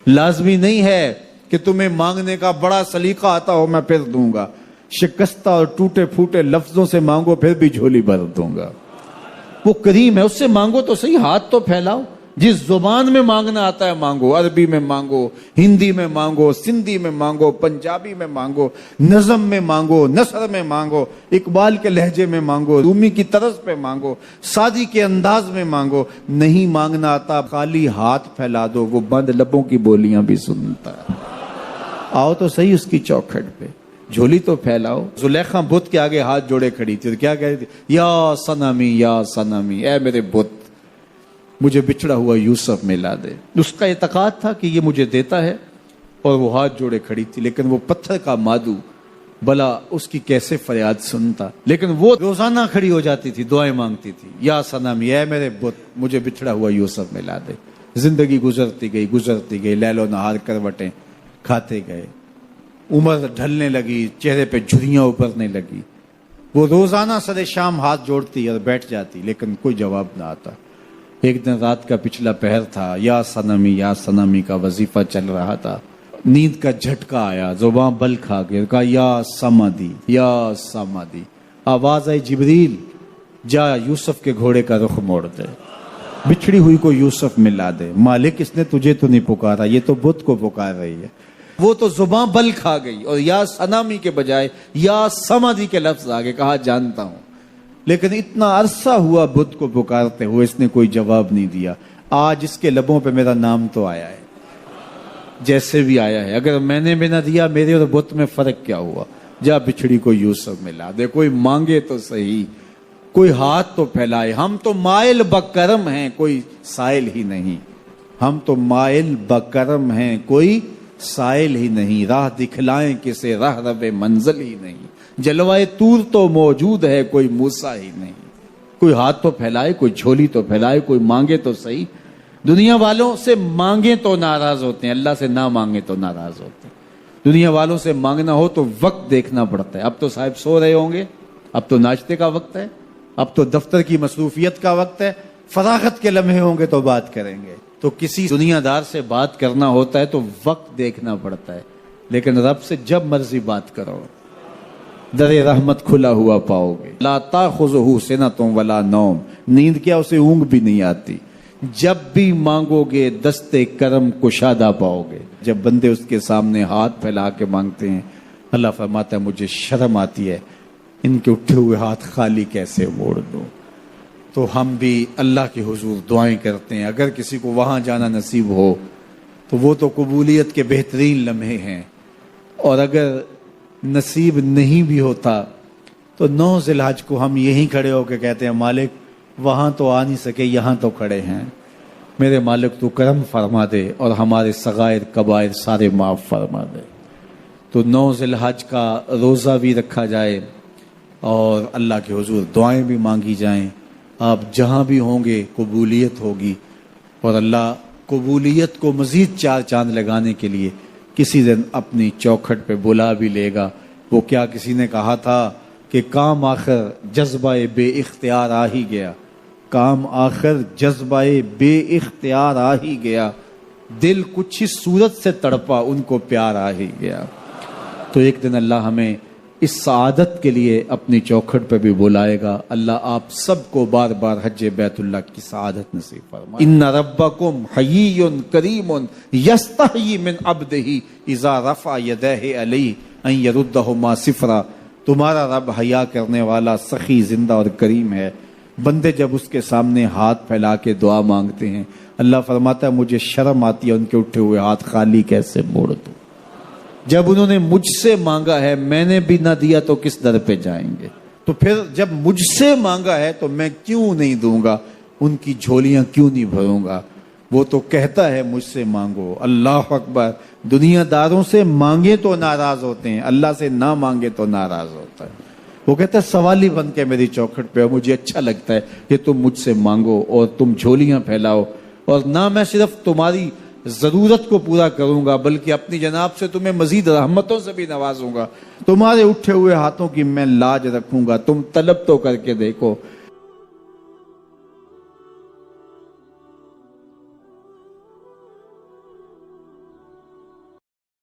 لازمی نہیں ہے کہ تمہیں مانگنے کا بڑا سلیقہ آتا ہو میں پھر دوں گا. شکستہ اور ٹوٹے پھوٹے لفظوں سے مانگو پھر بھی جھولی بھر دوں گا. وہ کریم ہے، اس سے مانگو تو صحیح، ہاتھ تو پھیلاؤ. جس زبان میں مانگنا آتا ہے مانگو، عربی میں مانگو، ہندی میں مانگو، سندھی میں مانگو، پنجابی میں مانگو، نظم میں مانگو، نثر میں مانگو، اقبال کے لہجے میں مانگو، رومی کی طرز پہ مانگو، سعدی کے انداز میں مانگو. نہیں مانگنا آتا خالی ہاتھ پھیلا دو، وہ بند لبوں کی بولیاں بھی سنتا ہے. آؤ تو صحیح اس کی چوکھٹ پہ، جھولی تو پھیلاؤ. زلیخا بت کے آگے ہاتھ جوڑے کھڑی تھی تو کیا کہہ رہی تھی؟ یا صنمی یا صنمی، اے میرے بت مجھے بچھڑا ہوا یوسف ملا دے. اس کا اعتقاد تھا کہ یہ مجھے دیتا ہے اور وہ ہاتھ جوڑے کھڑی تھی. لیکن وہ پتھر کا مادو بلا اس کی کیسے فریاد سنتا. لیکن وہ روزانہ کھڑی ہو جاتی تھی، دعائیں مانگتی تھی، یا صنمی اے میرے بت مجھے بچھڑا ہوا یوسف ملا دے. زندگی گزرتی گئی، لیل و نہار کروٹیں کھاتے گئے، عمر ڈھلنے لگی، چہرے پہ جھریاں ابھرنے لگی. وہ روزانہ سر شام ہاتھ جوڑتی اور بیٹھ جاتی لیکن کوئی جواب نہ آتا. ایک دن رات کا پچھلا پہر تھا، یا صنمی کا وظیفہ چل رہا تھا. نیند کا جھٹکا آیا، زباں بل کھا گیا، کہا یا سمادی. آواز آئی جبریل جا یوسف کے گھوڑے کا رخ موڑ دے، بچھڑی ہوئی کو یوسف ملا دے. مالک اس نے تجھے تو نہیں پکارا، یہ تو بت کو پکار رہی ہے. وہ تو زباں بل کھا گئی اور یا صنمی کے بجائے یا سمادی کے لفظ آگے. کہا جانتا ہوں، لیکن اتنا عرصہ ہوا بت کو پکارتے ہوئے اس نے کوئی جواب نہیں دیا. آج اس کے لبوں پہ میرا نام تو آیا ہے، جیسے بھی آیا ہے. اگر میں نے بھی نہ دیا، میرے اور بت میں فرق کیا ہوا؟ جا بچھڑی کو یوسف ملا دے. کوئی مانگے تو صحیح، کوئی ہاتھ تو پھیلائے. ہم تو مائل بکرم ہیں، کوئی سائل ہی نہیں. ہم تو مائل بکرم ہیں، کوئی سائل ہی نہیں. راہ دکھلائیں کسے راہ رب منزل ہی نہیں. جلوائے طور تو موجود ہے، کوئی موسیٰ ہی نہیں. کوئی ہاتھ تو پھیلائے، کوئی جھولی تو پھیلائے، کوئی مانگے تو صحیح. دنیا والوں سے مانگیں تو ناراض ہوتے ہیں، اللہ سے نہ مانگیں تو ناراض ہوتے ہیں. دنیا والوں سے مانگنا ہو تو وقت دیکھنا پڑتا ہے. اب تو صاحب سو رہے ہوں گے، اب تو ناشتے کا وقت ہے، اب تو دفتر کی مصروفیت کا وقت ہے، فراغت کے لمحے ہوں گے تو بات کریں گے. تو کسی دنیا دار سے بات کرنا ہوتا ہے تو وقت دیکھنا پڑتا ہے. لیکن رب سے جب مرضی بات کرو، در رحمت کھلا ہوا پاؤ گے. لا تاخذہ سنۃ ولا نوم، نیند کیا اسے اونگ بھی نہیں آتی. جب بھی مانگو گے دستے کرم کشادہ پاؤ گے. جب بندے اس کے سامنے ہاتھ پھیلا کے مانگتے ہیں، اللہ فرماتا ہے مجھے شرم آتی ہے ان کے اٹھے ہوئے ہاتھ خالی کیسے موڑ دو. تو ہم بھی اللہ کے حضور دعائیں کرتے ہیں. اگر کسی کو وہاں جانا نصیب ہو تو وہ تو قبولیت کے بہترین لمحے ہیں. اور اگر نصیب نہیں بھی ہوتا تو 9 ذی الحج کو ہم یہیں کھڑے ہو کے کہتے ہیں مالک وہاں تو آ نہیں سکے، یہاں تو کھڑے ہیں. میرے مالک تو کرم فرما دے اور ہمارے صغائر کبائر سارے معاف فرما دے. تو 9 ذی الحج کا روزہ بھی رکھا جائے اور اللہ کے حضور دعائیں بھی مانگی جائیں. آپ جہاں بھی ہوں گے قبولیت ہوگی، اور اللہ قبولیت کو مزید 4 چاند لگانے کے لیے کسی دن اپنی چوکھٹ پہ بلا بھی لے گا. وہ کیا کسی نے کہا تھا کہ کام آخر جذبہ بے اختیار آ ہی گیا، کام آخر جذبہ بے اختیار آ ہی گیا، دل کچھ ہی صورت سے تڑپا ان کو پیار آ ہی گیا. تو ایک دن اللہ ہمیں اس سعادت کے لیے اپنی چوکھٹ پہ بھی بلائے گا. اللہ آپ سب کو بار بار حج بیت اللہ کی سعادت نصیب فرمائے. ان ربکم حیی کریم یستحیی من عبدہ اذا رفع یدیہ علیہ ان یردہما صفرا. تمہارا رب حیا کرنے والا، سخی، زندہ اور کریم ہے. بندے جب اس کے سامنے ہاتھ پھیلا کے دعا مانگتے ہیں، اللہ فرماتا ہے مجھے شرم آتی ہے ان کے اٹھے ہوئے ہاتھ خالی کیسے موڑ دوں. جب انہوں نے مجھ سے مانگا ہے، میں نے بھی نہ دیا تو کس در پہ جائیں گے. تو پھر جب مجھ سے مانگا ہے تو میں کیوں نہیں دوں گا، ان کی جھولیاں کیوں نہیں بھروں گا. وہ تو کہتا ہے مجھ سے مانگو. اللہ اکبر. دنیا داروں سے مانگے تو ناراض ہوتے ہیں، اللہ سے نہ مانگے تو ناراض ہوتا ہے. وہ کہتا ہے سوالی بن کے میری چوکھٹ پہ، مجھے اچھا لگتا ہے کہ تم مجھ سے مانگو اور تم جھولیاں پھیلاؤ، اور نہ میں صرف تمہاری ضرورت کو پورا کروں گا بلکہ اپنی جناب سے تمہیں مزید رحمتوں سے بھی نوازوں گا. تمہارے اٹھے ہوئے ہاتھوں کی میں لاج رکھوں گا. تم طلب تو کر کے دیکھو.